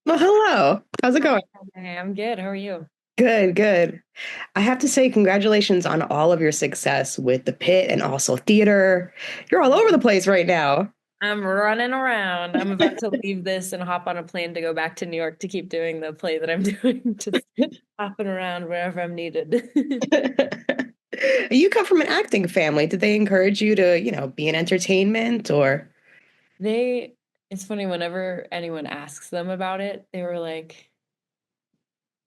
Well, hello. How's it Hi, going? I'm good. How are you? Good, good. I have to say, congratulations on all of your success with the pit and also theater. You're all over the place right now. I'm running around. I'm about to leave this and hop on a plane to go back to New York to keep doing the play that I'm doing, just hopping around wherever I'm needed. You come from an acting family. Did they encourage you to, be in entertainment or? They, it's funny, whenever anyone asks them about it, they were like,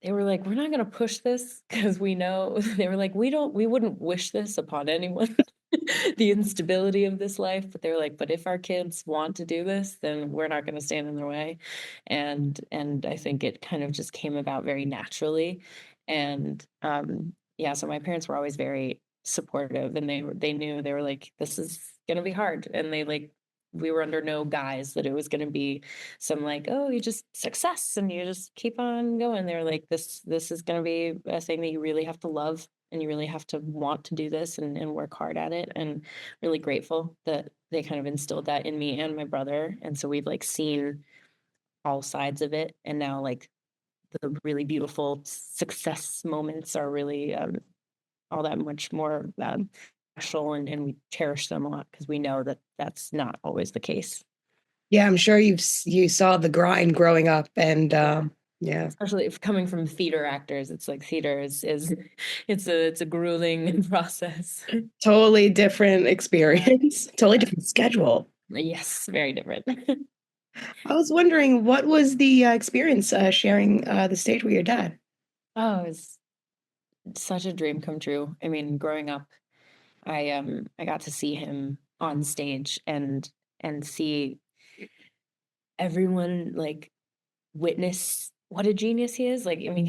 we're not going to push this because we know, they were like, we wouldn't wish this upon anyone, the instability of this life. But they were like, but if our kids want to do this, then we're not going to stand in their way. And I think it kind of just came about very naturally. And yeah, so my parents were always very supportive, and they knew, they were like, this is going to be hard. And we were under no guise that it was going to be some like, oh, you just success and you just keep on going. They're like, this is going to be a thing that you really have to love, and you really have to want to do this and work hard at it. And really grateful that they kind of instilled that in me and my brother. And so we've like seen all sides of it, and now like the really beautiful success moments are really all that much more special, and we cherish them a lot because we know that that's not always the case. Yeah, I'm sure you saw the grind growing up and yeah, Especially if coming from theater actors, it's like theater is it's a grueling process. totally different Yeah. experience, totally different schedule. Yes, very different. I was wondering, what was the experience sharing the stage with your dad? Oh, it's such a dream come true. I mean, growing up, I got to see him on stage and see everyone like witness what a genius he is. Like, I mean,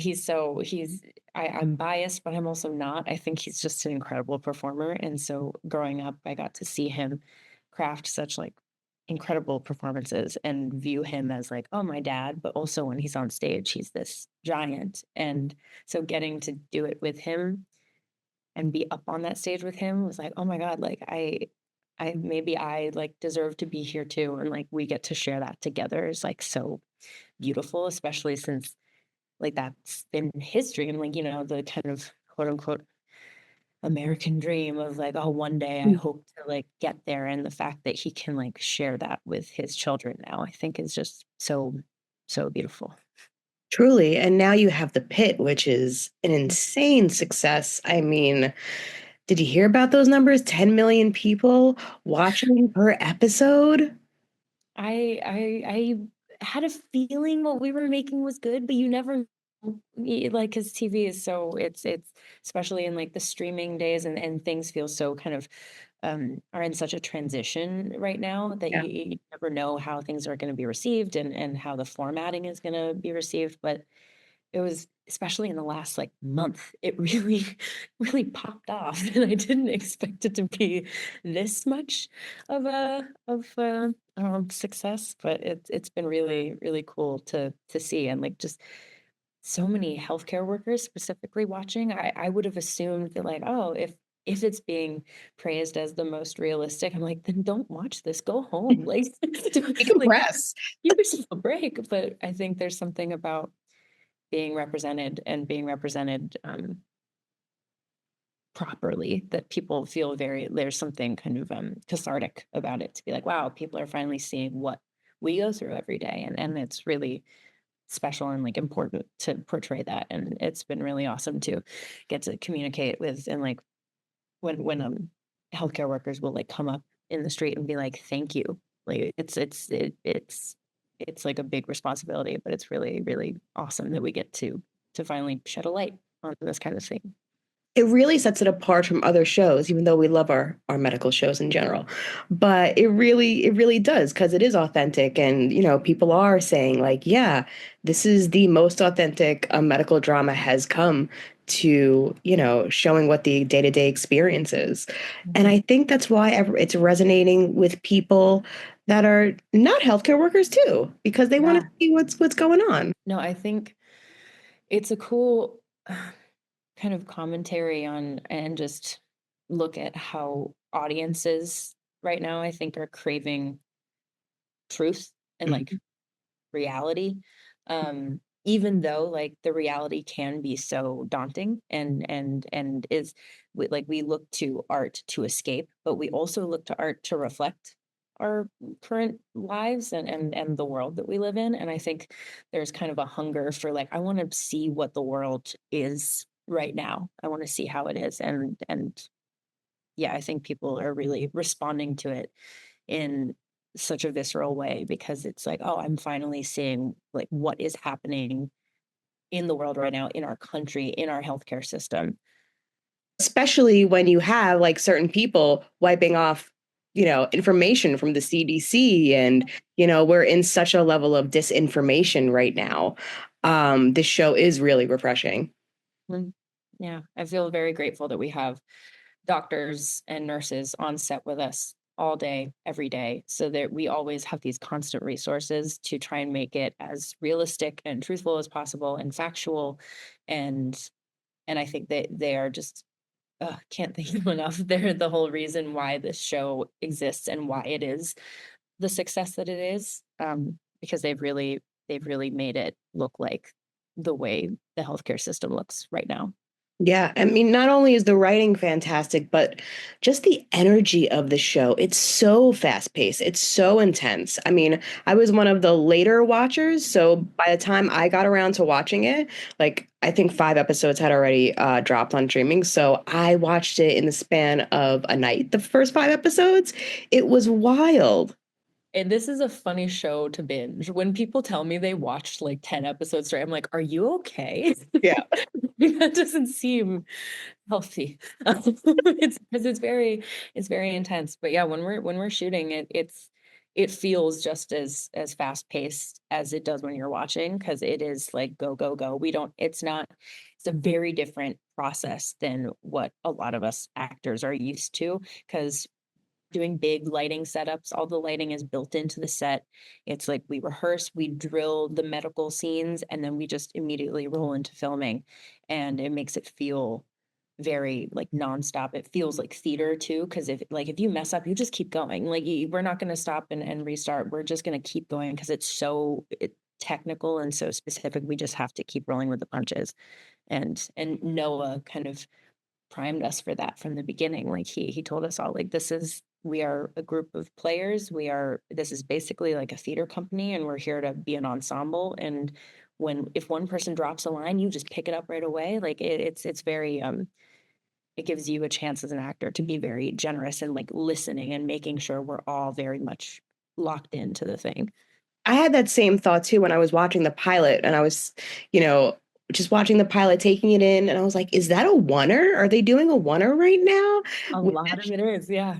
I'm biased, but I'm also not. I think he's just an incredible performer. And so growing up, I got to see him craft such like incredible performances and view him as like, oh, my dad, but also when he's on stage, he's this giant. And so getting to do it with him and be up on that stage with him was like, oh my God, like I maybe I like deserve to be here too. And like we get to share that together is like so beautiful, especially since like that's been history and like, the kind of quote unquote American dream of like, oh, one day I hope to like get there. And the fact that he can like share that with his children now, I think is just so, so beautiful. Truly. And now you have the pit, which is an insane success. I mean, did you hear about those numbers? 10 million people watching per episode? I had a feeling what we were making was good, but you never like because TV is so it's especially in like the streaming days, and things feel so kind of are in such a transition right now that Yeah. you never know how things are going to be received and how the formatting is going to be received. But it was especially in the last like month, it really, really popped off, and I didn't expect it to be this much of success. But it's been really, really cool to see, and like just so many healthcare workers specifically watching. I would have assumed that like, oh, if it's being praised as the most realistic, I'm like, then don't watch this. Go home. Like, like Decompress. give yourself a break. But I think there's something about being represented and being represented properly that people feel very there's something kind of cathartic about it to be like, wow, people are finally seeing what we go through every day, and it's really special and like important to portray that. And it's been really awesome to get to communicate with, and like when healthcare workers will like come up in the street and be like, thank you. Like it's like a big responsibility, but it's really, really awesome that we get to finally shed a light on this kind of thing. It really sets it apart from other shows, even though we love our medical shows in general. But it really does because it is authentic, and people are saying like, yeah, this is the most authentic a medical drama has come to, showing what the day-to-day experience is. And Mhm. I think that's why it's resonating with people that are not healthcare workers too, because they want to Yeah. see what's going on. No, I think it's a cool kind of commentary on, and just look at how audiences right now, I think, are craving truth and like Mhm. reality. Even though like the reality can be so daunting and is like we look to art to escape, but we also look to art to reflect our current lives and the world that we live in. And I think there's kind of a hunger for like, I want to see what the world is right now. I want to see how it is. And yeah, I think people are really responding to it in such a visceral way because it's like, oh, I'm finally seeing like what is happening in the world right now, in our country, in our healthcare system. Especially when you have like certain people wiping off, information from the CDC, and we're in such a level of disinformation right now. This show is really refreshing. Mm. Yeah, I feel very grateful that we have doctors and nurses on set with us all day, every day, so that we always have these constant resources to try and make it as realistic and truthful as possible and factual. And I think that they are just can't thank them enough. They're the whole reason why this show exists and why it is the success that it is. Because they've really made it look like the way the healthcare system looks right now. Yeah, I mean, not only is the writing fantastic, but just the energy of the show. It's so fast paced. It's so intense. I mean, I was one of the later watchers, so by the time I got around to watching it, like I think 5 episodes had already dropped on streaming. So I watched it in the span of a night. The first 5 episodes, it was wild. And this is a funny show to binge. When people tell me they watched like 10 episodes straight, I'm like, are you okay? Yeah. That doesn't seem healthy. It's because it's very intense. But yeah, when we're shooting it, it feels just as fast paced as it does when you're watching because it is like go go go. We don't. It's not. It's a very different process than what a lot of us actors are used to because doing big lighting setups. All the lighting is built into the set. It's like we rehearse, we drill the medical scenes, and then we just immediately roll into filming. And it makes it feel very like nonstop. It feels like theater too, because if you mess up, you just keep going. Like we're not going to stop and restart. We're just going to keep going because it's so technical and so specific. We just have to keep rolling with the punches. And Noah kind of primed us for that from the beginning. Like he told us all like we are a group of players. This is basically like a theater company and we're here to be an ensemble. And if one person drops a line, you just pick it up right away. Like it's very it gives you a chance as an actor to be very generous and like listening and making sure we're all very much locked into the thing. I had that same thought too when I was watching the pilot, and I was, you know, just watching the pilot, taking it in, and I was like, is that a oneer? Are they doing a oneer right now? A lot of it is, yeah.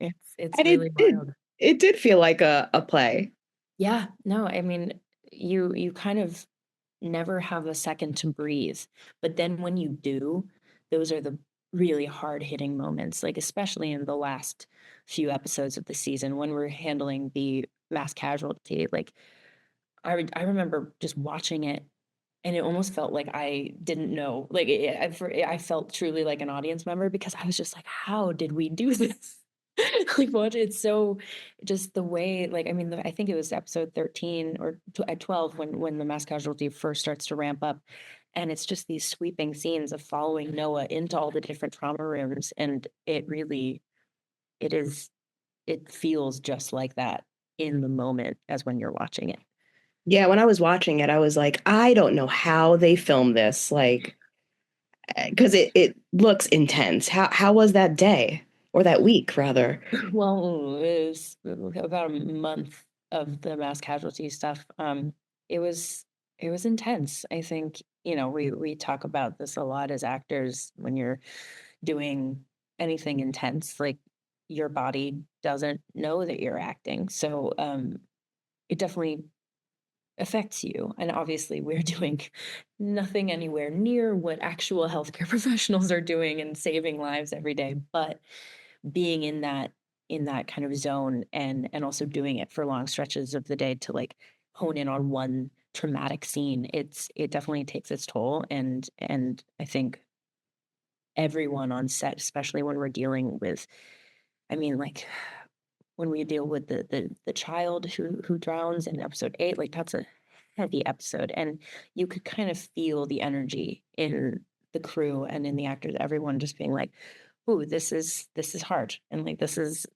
It's And really wild. it did feel like a play. Yeah, no, I mean, you kind of never have a second to breathe. But then when you do, those are the really hard hitting moments, like especially in the last few episodes of the season when we're handling the mass casualty. Like I remember just watching it and it almost felt like I didn't know. Like I felt truly like an audience member because I was just like, how did we do this? Like what it's so just the way like I mean I think it was episode 13 or at 12 when the mass casualty first starts to ramp up and it's just these sweeping scenes of following Noah into all the different trauma rooms and it is it feels just like that in the moment as when you're watching it. Yeah, when I was watching it, I was like, I don't know how they filmed this, like, because it looks intense. How was that day or that week rather? Well, it was about a month of the mass casualty stuff. It was it was intense. I think, we talk about this a lot as actors when you're doing anything intense, like your body doesn't know that you're acting. So it definitely affects you. And obviously we're doing nothing anywhere near what actual healthcare professionals are doing and saving lives every day. But being in that kind of zone and also doing it for long stretches of the day to like hone in on one traumatic scene it definitely takes its toll and I think everyone on set especially when we're dealing with I mean like when we deal with the child who drowns in episode 8 like that's a heavy episode, and you could kind of feel the energy in the crew and in the actors, everyone just being like, "Ooh, this is hard," and like this is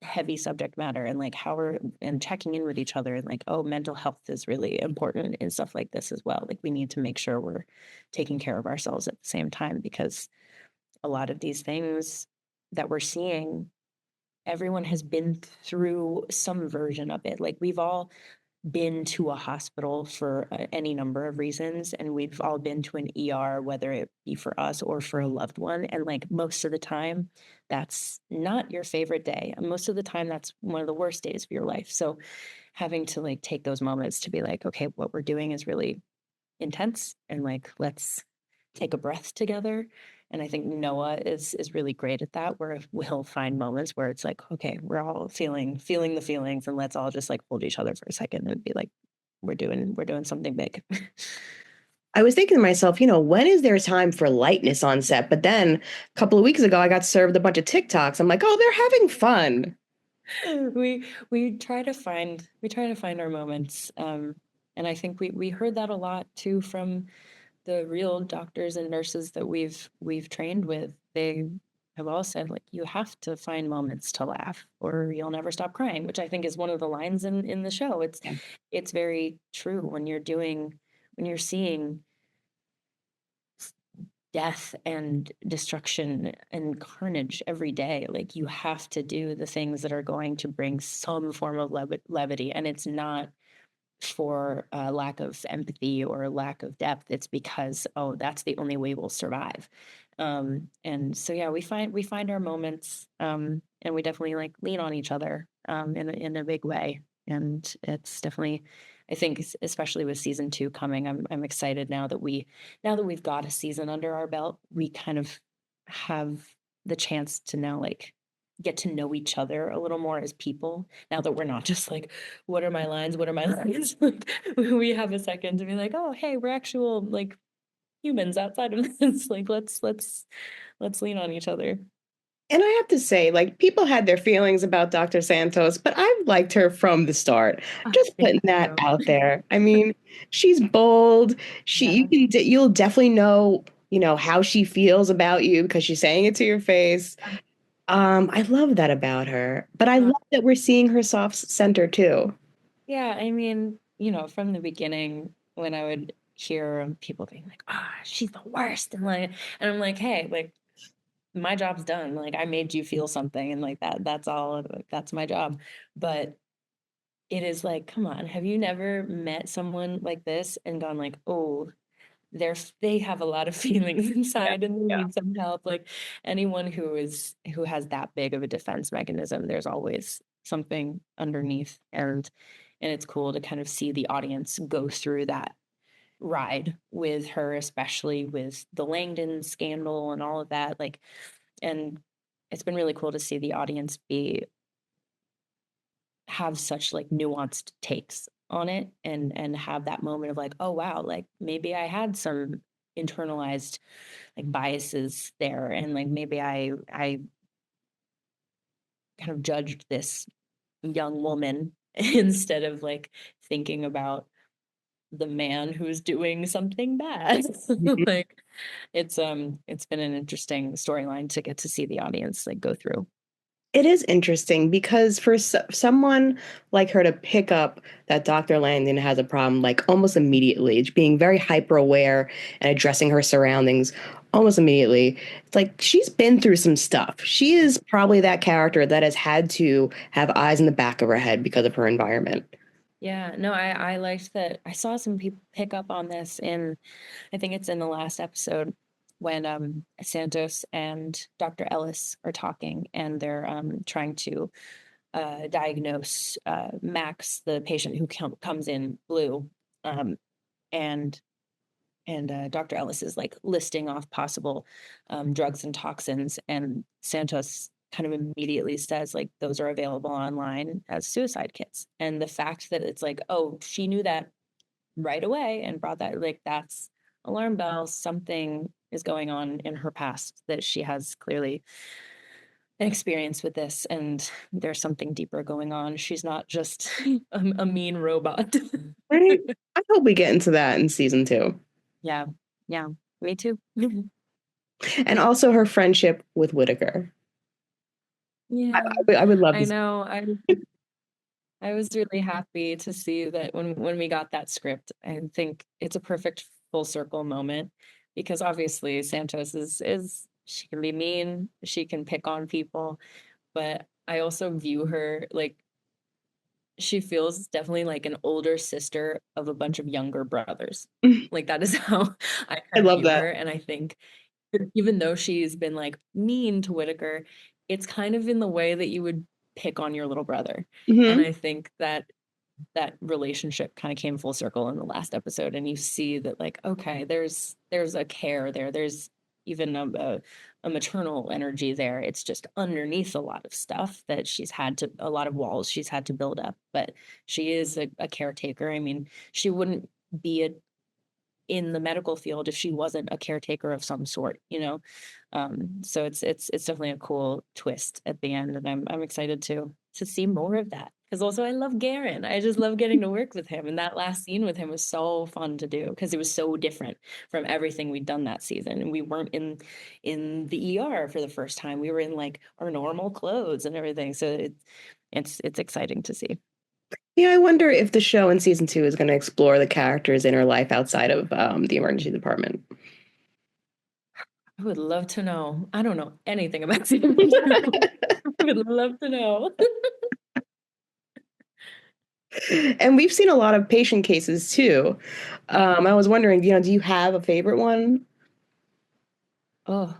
heavy subject matter, and like how we're and checking in with each other, and like, oh, mental health is really important and stuff like this as well. Like we need to make sure we're taking care of ourselves at the same time, because a lot of these things that we're seeing, everyone has been through some version of it. Like we've all been to a hospital for any number of reasons, and we've all been to an ER, whether it be for us or for a loved one, and like most of the time that's not your favorite day, and most of the time that's one of the worst days of your life. So having to like take those moments to be like, okay, what we're doing is really intense, and like let's take a breath together. And I think Noah is really great at that, where we'll find moments where it's like, okay, we're all feeling the feelings, and let's all just like hold each other for a second and be like, we're doing something big. I was thinking to myself, when is there time for lightness on set? But then a couple of weeks ago, I got served a bunch of TikToks. I'm like, oh, they're having fun. We try to find our moments, and I think we heard that a lot too from the real doctors and nurses that we've trained with. They have all said, like, you have to find moments to laugh or you'll never stop crying, which I think is one of the lines in the show. It's very true. When you're seeing death and destruction and carnage every day, like, you have to do the things that are going to bring some form of levity, and it's not for a lack of empathy or a lack of depth. It's because, oh, that's the only way we'll survive. And so yeah, we find our moments, and we definitely like lean on each other in a big way. And it's definitely, I think, especially with season 2 coming, I'm excited now that we've got a season under our belt. We kind of have the chance to now like get to know each other a little more as people, now that we're not just like, what are my lines? What are my lines? Like, we have a second to be like, oh, hey, we're actual like humans outside of this. Like, let's lean on each other. And I have to say, like, people had their feelings about Dr. Santos, but I've liked her from the start. Ah, Just thank putting that you. out there. I mean, she's bold. Yeah. You'll definitely know, how she feels about you because she's saying it to your face. I love that about her, but I Uh, love that we're seeing her soft center too. yeah, I mean, from the beginning, when I would hear people being like, ah, she's the worst, and I'm like, hey, like, my job's done. Like, I made you feel something, and like that's all. That's my job. But it is like, come on, have you never met someone like this and gone like, oh, they have a lot of feelings inside and they need some help. Like, anyone who has that big of a defense mechanism, there's always something underneath. And it's cool to kind of see the audience go through that ride with her, especially with the Langdon scandal and all of that. Like, and it's been really cool to see the audience be have such like nuanced takes on it, and have that moment of like, oh wow, like maybe I had some internalized like biases there, and like maybe I kind of judged this young woman instead of like thinking about the man who's doing something bad. Like, it's been an interesting storyline to get to see the audience like go through. It is interesting because for someone like her to pick up that Dr. Langdon has a problem, like almost immediately, being very hyper aware and addressing her surroundings almost immediately, it's like she's been through some stuff. She is probably that character that has had to have eyes in the back of her head because of her environment. Yeah, no, I liked that. I saw some people pick up on this in, I think it's in the last episode, when Santos and Dr. Ellis are talking, and they're trying to diagnose Max, the patient who comes in blue, um, and Dr. Ellis is like listing off possible drugs and toxins, and Santos kind of immediately says like those are available online as suicide kits. And the fact that it's like, oh, she knew that right away and brought that, like, that's alarm bells. Something is going on in her past that she has clearly an experience with this, and there's something deeper going on. She's not just a mean robot. Right? I hope we get into that in season two. Yeah, yeah, me too. And also her friendship with Whitaker. Yeah, I would love I to see. know. I was really happy to see that when we got that script. I think it's a perfect full circle moment because obviously Santos is she can be mean, she can pick on people, but I also view her like she feels definitely like an older sister of a bunch of younger brothers. Like that is how I I kind of love view that. her, and I think even though she's been like mean to Whitaker, it's kind of in the way that you would pick on your little brother. And Hmm. I think that that relationship kind of came full circle in the last episode, and you see that like okay, there's a care there, there's even a maternal energy there. It's just underneath a lot of stuff that she's had to a lot of walls she's had to build up, but she is a caretaker. I mean, she wouldn't be in the medical field if she wasn't a caretaker of some sort, you know. So it's definitely a cool twist at the end, and I'm excited to see more of that. Because also I love Garen. I just love getting to work with him, and that last scene with him was so fun to do because it was so different from everything we'd done that season, and we weren't in the ER for the first time. We were in like our normal clothes and everything. So it's exciting to see. Yeah, I wonder if the show in season two is going to explore the character's inner life outside of the emergency department. I would love to know. I don't know anything about season two. I would love to know. And we've seen a lot of patient cases too. I was wondering, do you have a favorite one? Oh,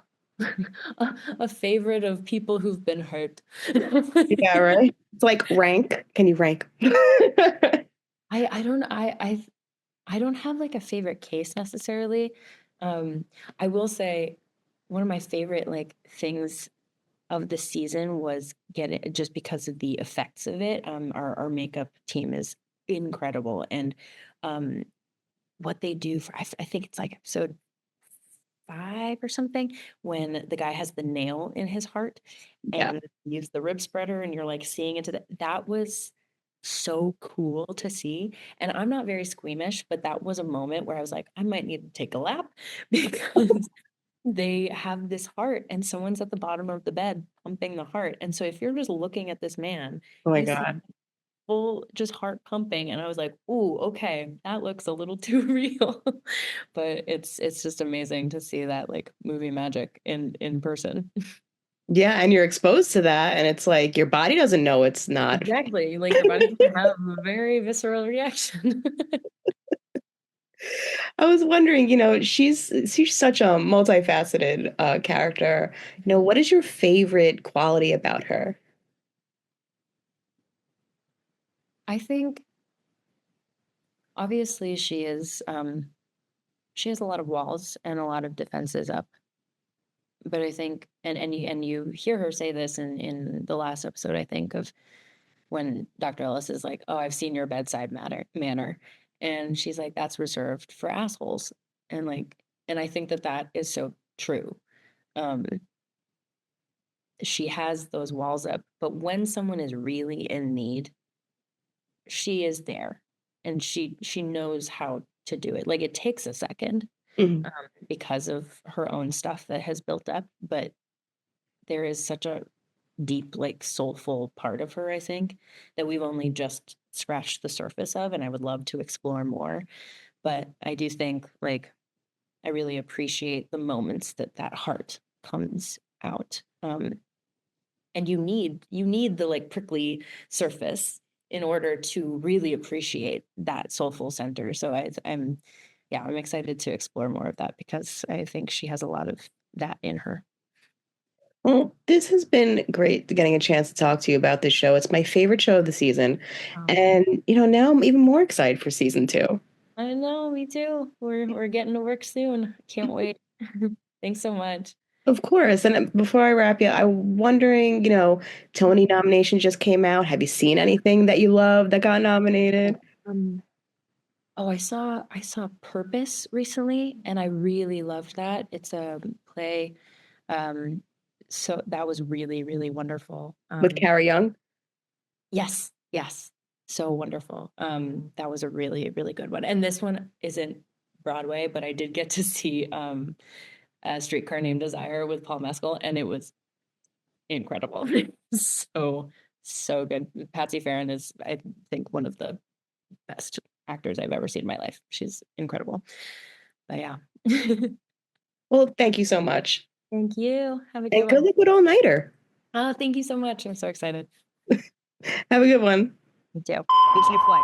a favorite of people who've been hurt. Yeah, right. It's like rank. Can you rank? I don't I don't have like a favorite case necessarily. Um, I will say one of my favorite like things of the season was getting just because of the effects of it. Our makeup team is incredible, and um, what they do for I think it's like episode 5 or something when the guy has the nail in his heart Yeah. and use the rib spreader and you're like seeing into that was so cool to see. And I'm not very squeamish, but that was a moment where I was like, I might need to take a lap because they have this heart and someone's at the bottom of the bed pumping the heart. And so if you're just looking at this man, Oh my you see God. full just heart pumping, and I was like, "Ooh, okay, that looks a little too real." But it's just amazing to see that like movie magic in person. Yeah, and you're exposed to that, and it's like your body doesn't know it's not. Exactly, like your body can have a very visceral reaction. I was wondering, she's such a multifaceted character. What is your favorite quality about her? I think obviously she has a lot of walls and a lot of defenses up. But I think and you hear her say this in the last episode, I think, of when Dr. Ellis is like, "Oh, I've seen your bedside manner," and she's like, "That's reserved for assholes," and like, and I think that that is so true. Um, she has those walls up, but when someone is really in need, she is there, and she knows how to do it. Like it takes a second Mhm. because of her own stuff that has built up, but there is such a deep, like soulful part of her, I think, that we've only just scratched the surface of, and I would love to explore more. But I do think like I really appreciate the moments that that heart comes out. And you need the like prickly surface in order to really appreciate that soulful center. So I'm yeah, I'm excited to explore more of that because I think she has a lot of that in her. Well, this has been great getting a chance to talk to you about this show. It's my favorite show of the season. Um, And, now I'm even more excited for season two. I know, me too. We're getting to work soon. Can't wait. Thanks so much. Of course. And before I wrap you, I'm wondering, Tony nomination just came out. Have you seen anything that you love that got nominated? Um, oh, I saw Purpose recently, and I really loved that. It's a play. Um, so that was really, really wonderful. with Carrie Young. Yes, yes. So wonderful. That was a really, really good one. And this one isn't Broadway, but I did get to see A Streetcar Named Desire with Paul Mescal, and it was incredible. So, so good. Patsy Farron is, I think, one of the best actors I've ever seen in my life. She's incredible. But yeah. Well, thank you so much. Thank you. Have a good And good one. luck with All Nighter. Oh, thank you so much. I'm so excited. Have a good one. You too. Flight.